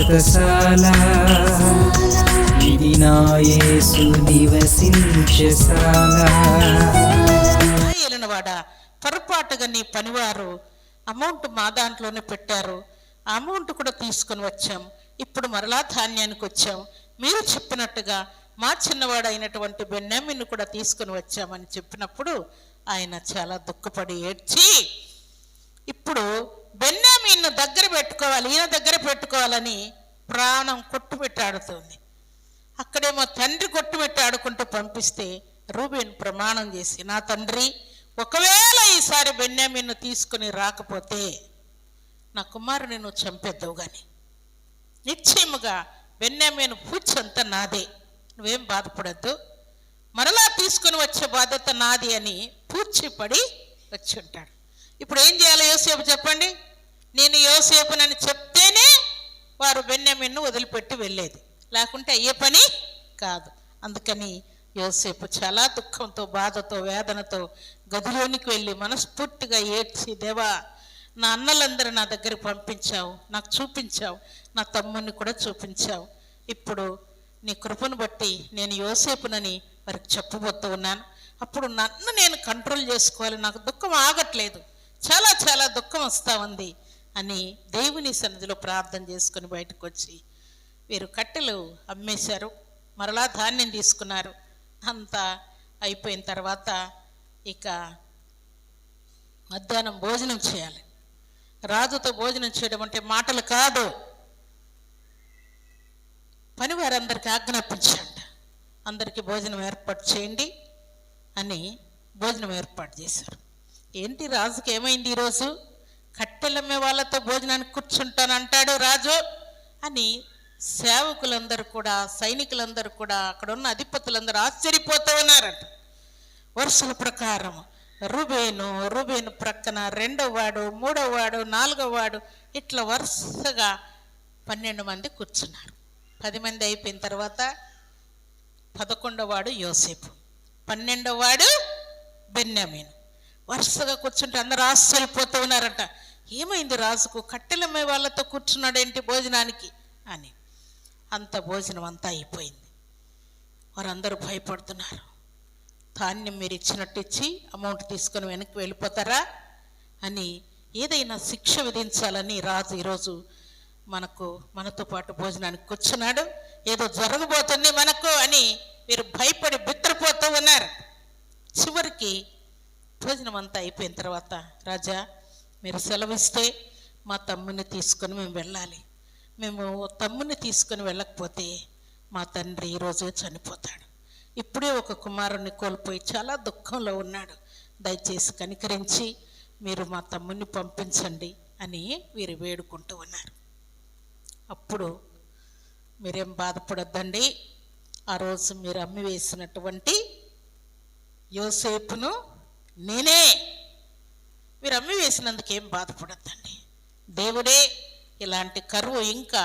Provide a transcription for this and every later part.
వ్రతశాల ఇది నా యేసు నివసించశాల. ఏలినవాడ, పొరపాటుగా నీ పనివారు అమౌంట్ మా దాంట్లోనే పెట్టారు, ఆ అమౌంట్ కూడా తీసుకొని వచ్చాం, ఇప్పుడు మరలా ధాన్యానికి వచ్చాం, మీరు చెప్పినట్టుగా మా చిన్నవాడు అయినటువంటి బెన్యామీను కూడా తీసుకొని వచ్చామని చెప్పినప్పుడు ఆయన చాలా దుఃఖపడి ఏడ్చి, ఇప్పుడు బెన్యామీను దగ్గర పెట్టుకోవాలి, ఈయన దగ్గర పెట్టుకోవాలని ప్రాణం కొట్టుపెట్టాడుతుంది. అక్కడేమో తండ్రి కొట్టుపెట్టి ఆడుకుంటూ పంపిస్తే రూబేన్ ప్రమాణం చేసి, నా తండ్రి, ఒకవేళ ఈసారి బెన్యామీను తీసుకుని రాకపోతే నా కుమారుని నువ్వు చంపేద్దావు, కానీ నిశ్చయముగా బెన్యామీను పూచంతా నాదే, నువ్వేం బాధపడద్దు, మరలా తీసుకుని వచ్చే బాధ్యత నాది అని పూడ్చిపడి వచ్చి ఉంటాడు. ఇప్పుడు ఏం చేయాలి యోసేపు చెప్పండి? నేను యోసేపునని చెప్తేనే వారు బెన్యామీను వదిలిపెట్టి వెళ్ళేది, లేకుంటే అయ్యే పని కాదు. అందుకని యోసేపు చాలా దుఃఖంతో, బాధతో, వేదనతో గదిలోనికి వెళ్ళి మనస్ఫూర్తిగా ఏడ్చి, దేవా, నా అన్నలందరూ నా దగ్గరికి పంపించావు, నాకు చూపించావు, నా తమ్ముని కూడా చూపించావు, ఇప్పుడు నీ కృపను బట్టి నేను యోసేపునని వారికి చెప్పబోతూ ఉన్నాను. అప్పుడు నన్ను నేను కంట్రోల్ చేసుకోవాలి, నాకు దుఃఖం ఆగట్లేదు, చాలా చాలా దుఃఖం వస్తూ ఉంది అని దేవుని సన్నిధిలో ప్రార్థన చేసుకుని బయటకు వచ్చి వీరు కట్టెలు అమ్మేశారు, మరలా ధాన్యం తీసుకున్నారు. అంతా అయిపోయిన తర్వాత ఇక మధ్యాహ్నం భోజనం చేయాలి. రాజుతో భోజనం చేయడం అంటే మాటలు కాదు. పని వారందరికీ ఆజ్ఞాపించండి, అందరికీ భోజనం ఏర్పాటు చేయండి అని భోజనం ఏర్పాటు చేశారు. ఏంటి రాజుకి ఏమైంది ఈరోజు? కట్టెలమ్మే వాళ్ళతో భోజనానికి కూర్చుంటానంటాడు రాజు అని సేవకులందరూ కూడా, సైనికులందరూ కూడా, అక్కడ ఉన్న అధిపతులందరూ ఆశ్చర్యపోతూ ఉన్నారంట. వరుసల ప్రకారం రూబేను ప్రక్కన 2వ వాడు, 3వ వాడు, 4వ వాడు, ఇట్లా వరుసగా 12 మంది కూర్చున్నారు. 10 మంది అయిపోయిన తర్వాత 11వ వాడు యోసేపు, 12వ వాడు బెన్యామీను వరుసగా కూర్చుంటే అందరూ ఆశ్చర్యపోతూ ఉన్నారంట. ఏమైంది రాజుకు? కట్టెలమ్మే వాళ్ళతో కూర్చున్నాడేంటి భోజనానికి అని. అంత భోజనం అంతా అయిపోయింది. వారందరూ భయపడుతున్నారు. ధాన్యం మీరు ఇచ్చినట్టు ఇచ్చి అమౌంట్ తీసుకొని వెనక్కి వెళ్ళిపోతారా అని ఏదైనా శిక్ష విధించాలని రాజు ఈరోజు మనతో పాటు భోజనానికి కూర్చున్నాడు, ఏదో జరగబోతుంది మనకు అని మీరు భయపడి బిత్తరపోతూ ఉన్నారు. చివరికి భోజనం అంతా అయిపోయిన తర్వాత, రాజా మీరు సెలవిస్తే మా తమ్ముని తీసుకొని మేము వెళ్ళాలి, మేము తమ్ముని తీసుకొని వెళ్ళకపోతే మా తండ్రి ఈరోజు చనిపోతాడు, ఇప్పుడే ఒక కుమారుణ్ణి కోల్పోయి చాలా దుఃఖంలో ఉన్నాడు, దయచేసి కనికరించి మీరు మా తమ్ముని పంపించండి అని వీరు వేడుకుంటూ ఉన్నారు. అప్పుడు మీరేం బాధపడొద్దండి, ఆ రోజు మీరు అమ్మి వేసినటువంటి యోసేపును నేనే, మీరు అమ్మి వేసినందుకు ఏం బాధపడద్దండి, దేవుడే ఇలాంటి కరువు ఇంకా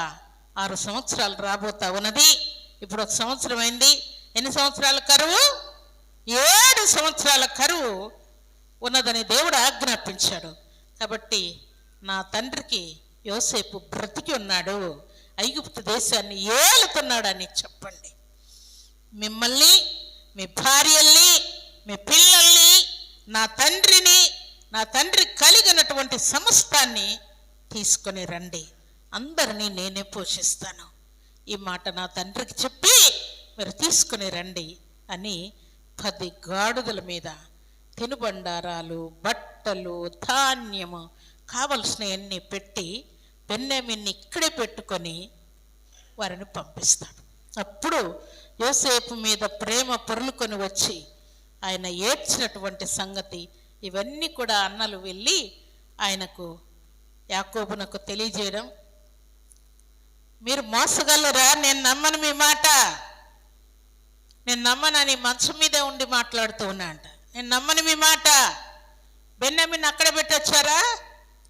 6 సంవత్సరాలు రాబోతా ఉన్నది. ఇప్పుడు 1 సంవత్సరం అయింది. ఎన్ని సంవత్సరాల కరువు? 7 సంవత్సరాల కరువు ఉన్నదని దేవుడు ఆజ్ఞాపించాడు. కాబట్టి నా తండ్రికి యోసేపు బ్రతికి ఉన్నాడు, ఐగుప్తు దేశాన్ని ఏలుతున్నాడని చెప్పండి. మిమ్మల్ని, మీ భార్యల్ని, మీ పిల్లల్ని, నా తండ్రిని, నా తండ్రి కలిగినటువంటి సమస్తాన్ని తీసుకొని రండి, అందరినీ నేనే పోషిస్తాను, ఈ మాట నా తండ్రికి చెప్పి మీరు తీసుకుని రండి అని 10 గాడిదల మీద తినుబండారాలు, బట్టలు, ధాన్యము కావలసినవన్నీ పెట్టి బెన్యామీన్ని ఇక్కడే పెట్టుకొని వారిని పంపిస్తాడు. అప్పుడు యోసేపు మీద ప్రేమ పొరులుకొని వచ్చి ఆయన ఏడ్చినటువంటి సంగతి ఇవన్నీ కూడా అన్నలు వెళ్ళి ఆయనకు, యాకోబునకు తెలియజేయడం, మీరు మోసగలరా, నేను నమ్మను మీ మాట, నేను నమ్మనని మంచం మీదే ఉండి మాట్లాడుతూ ఉన్నా అంట. నేను నమ్మను మీ మాట, బెన్యామీని అక్కడ పెట్టొచ్చారా,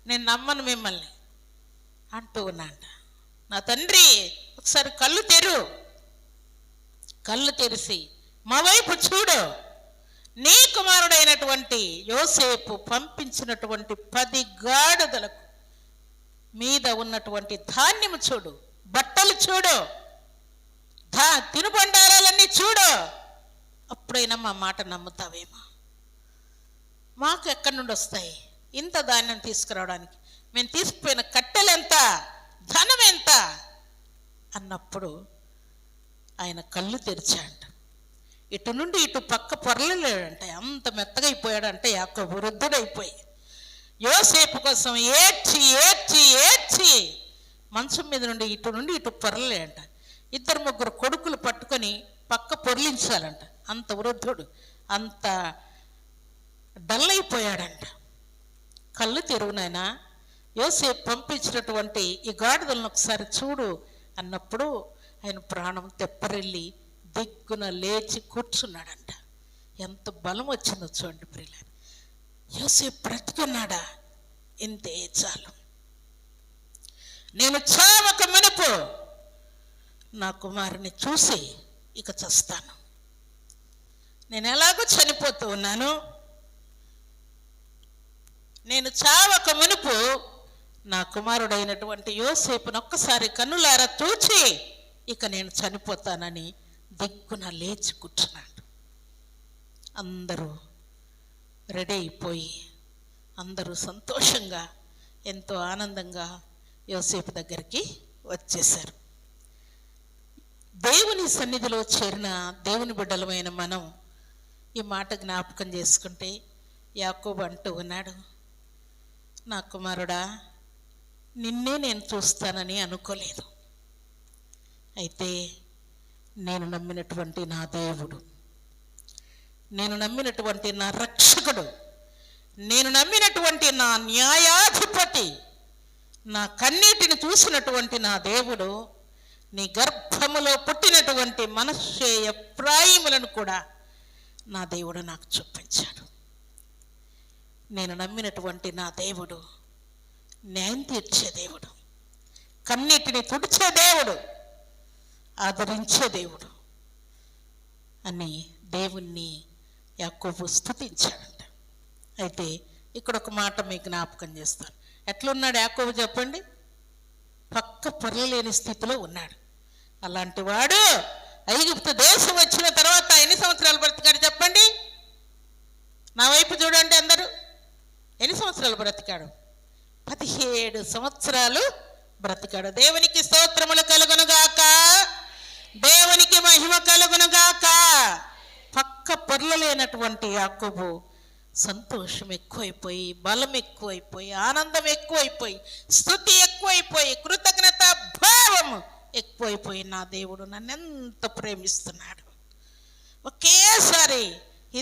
నేను నమ్మను మిమ్మల్ని అంటూ ఉన్నా అంట. నా తండ్రి ఒకసారి కళ్ళు తెరిచి మా వైపు చూడు, నీ కుమారుడైనటువంటి యోసేపు పంపించినటువంటి 10 గాడిదలకు మీద ఉన్నటువంటి ధాన్యము చూడు, బట్టలు చూడు, తినుబండారాలన్నీ చూడు, అప్పుడైనా మా మాట నమ్ముతావేమో. మాకు ఎక్కడి నుండి వస్తాయి ఇంత ధాన్యం తీసుకురావడానికి? మేము తీసుకుపోయిన కట్టెలు ఎంత, ధనం ఎంత అన్నప్పుడు ఆయన కళ్ళు తెరిచాడంట. ఇటు నుండి ఇటు పక్క పొరలేడంట. అంత మెత్తగా అయిపోయాడంటే యాకోబు వృద్ధుడైపోయి యోసేపు కోసం ఏడ్చి ఏడ్చి ఏడ్చి మంచం మీద నుండి ఇటు పొరలేడంట. 2-3 కొడుకులు పట్టుకొని పక్క పొర్లించాలంట. అంత వృద్ధుడు, అంత డల్ అయిపోయాడంట. కళ్ళు తెరువునైనా యోసేపు పంపించినటువంటి ఈ గాడిదలను ఒకసారి చూడు అన్నప్పుడు ఆయన ప్రాణం తెప్పరిల్లి దిగ్గున లేచి కూర్చున్నాడంట. ఎంత బలం వచ్చిందో చూడండి ప్రియులారా. యోసేపు బ్రతికున్నాడా? ఇంతే చాలు. నేను చావక మునుపు నా కుమారుని చూసి ఇక చస్తాను. నేను ఎలాగో చనిపోతూ ఉన్నాను. నేను చావక మునుపు నా కుమారుడైనటువంటి యోసేపును ఒక్కసారి కన్నులారా చూచి ఇక నేను చనిపోతానని దిగ్గున లేచి కూర్చున్నాడు. అందరూ రెడీ అయిపోయి అందరూ సంతోషంగా ఎంతో ఆనందంగా యోసేపు దగ్గరికి వచ్చేశారు. దేవుని సన్నిధిలో చేరిన దేవుని బిడ్డలమైన మనం ఈ మాట జ్ఞాపకం చేసుకుంటే యాకోబు అంటూ ఉన్నాడు, నా కుమారుడా, నిన్నే నేను చూస్తానని అనుకోలేదు. అయితే నేను నమ్మినటువంటి నా దేవుడు, నేను నమ్మినటువంటి నా రక్షకుడు, నేను నమ్మినటువంటి నా న్యాయాధిపతి, నా కన్నీటిని చూసినటువంటి నా దేవుడు, నీ గర్భములో పుట్టినటువంటి మనష్షే ఎఫ్రాయిములను కూడా నా దేవుడు నాకు చూపించాడు. నేను నమ్మినటువంటి నా దేవుడు న్యాయం తీర్చే దేవుడు, కన్నీటిని తుడిచే దేవుడు, ఆదరించే దేవుడు అని దేవుణ్ణి యాకోబు స్తుతించాడంట. అయితే ఇక్కడ ఒక మాట మీకు జ్ఞాపకం చేస్తాను. ఎట్లున్నాడు యాకోబు చెప్పండి? పక్క పొరలేని స్థితిలో ఉన్నాడు. అలాంటి వాడు ఐగుప్తు దేశం వచ్చిన తర్వాత ఎన్ని సంవత్సరాలు బ్రతికాడు చెప్పండి? నా వైపు చూడండి అందరూ. ఎన్ని సంవత్సరాలు బ్రతికాడు? 17 సంవత్సరాలు బ్రతికాడు. దేవునికి స్తోత్రములు కలుగునుగాక, దేవునికి మహిమ కలుగునుగాక. పక్క పొరలేనటువంటి యాకోబు సంతోషం ఎక్కువైపోయి, బలం ఎక్కువైపోయి, ఆనందం ఎక్కువైపోయి, స్తుతి ఎక్కువైపోయి, కృతజ్ఞత భావం ఎక్కువైపోయి, నా దేవుడు నన్ను ఎంత ప్రేమిస్తున్నాడు, ఒకేసారి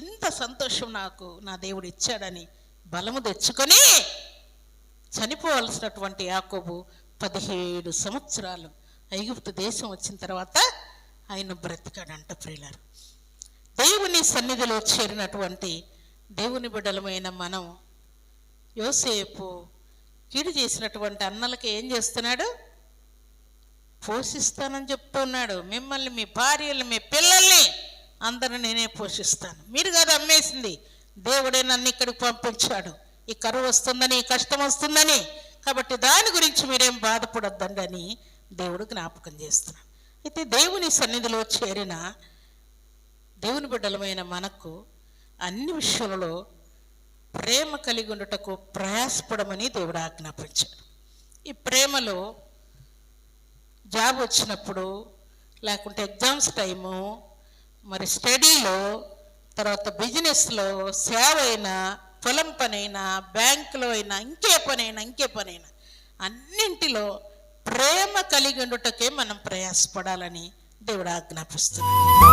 ఇంత సంతోషం నాకు నా దేవుడు ఇచ్చాడని బలము తెచ్చుకొని చనిపోవలసినటువంటి యాకోబు 17 సంవత్సరాలు ఐగుప్తు దేశం వచ్చిన తర్వాత ఆయన బ్రతికాడంట. ప్రియులారు, దేవుని సన్నిధిలో చేరినటువంటి దేవుని బిడ్డలమైన మనం యోసేపు కీడు చేసినటువంటి అన్నలకి ఏం చేస్తున్నాడు? పోషిస్తానని చెప్తున్నాడు. మిమ్మల్ని, మీ భార్యలు, మీ పిల్లల్ని అందరూ నేనే పోషిస్తాను. మీరు కాదు అమ్మేసింది, దేవుడే నన్ను ఇక్కడికి పంపించాడు. ఈ కరువు వస్తుందని, ఈ కష్టం వస్తుందని, కాబట్టి దాని గురించి మీరేం బాధపడొద్దండి అని దేవుడు జ్ఞాపకం చేస్తున్నాడు. అయితే దేవుని సన్నిధిలో చేరిన దేవుని బిడ్డలమైన మనకు అన్ని విషయాలలో ప్రేమ కలిగి ఉండటకు ప్రయాసపడమని దేవుడు ఆజ్ఞాపించాడు. ఈ ప్రేమలో జాబ్ వచ్చినప్పుడు, లేకుంటే ఎగ్జామ్స్ టైము, మరి స్టడీలో, తర్వాత బిజినెస్లో, సేవ అయినా, పొలం పనైనా, బ్యాంకులో అయినా, ఇంకే పనైనా అన్నింటిలో ప్రేమ కలిగి ఉండుటకే మనం ప్రయాసపడాలని దేవుడు ఆజ్ఞాపిస్తున్నాడు.